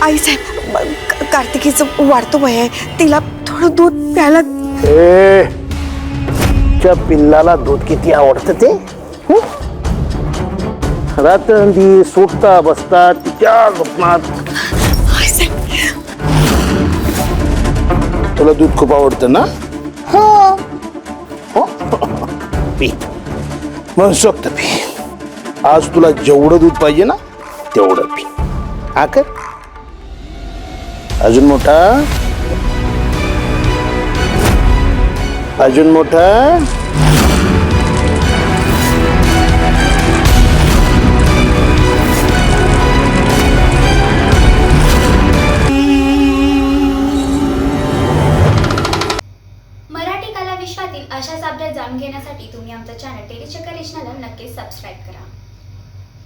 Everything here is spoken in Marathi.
आई साहेब, कार्तिकीचं वाढतो वय आहे, तिला थोडं दूध प्यायला. ए, त्या पिल्लाला दूध किती आवडतं ते. रात्रंदी सुटता बसता तिच्या स्वप्नात. आई साहेब, तुला दूध खूप आवडतं ना. हो पी, मनसोक्त पी. आज तुला जेवढं दूध पाहिजे ना तेवढं पी. हा कर. अजून मोठा, अजून मोठा. मराठी कला विश्वातील अशाच अपडेट जाणून घेण्यासाठी तुम्ही आमचं चॅनल टेलीचक्कर रिजनला नक्कीच सबस्क्राईब करा.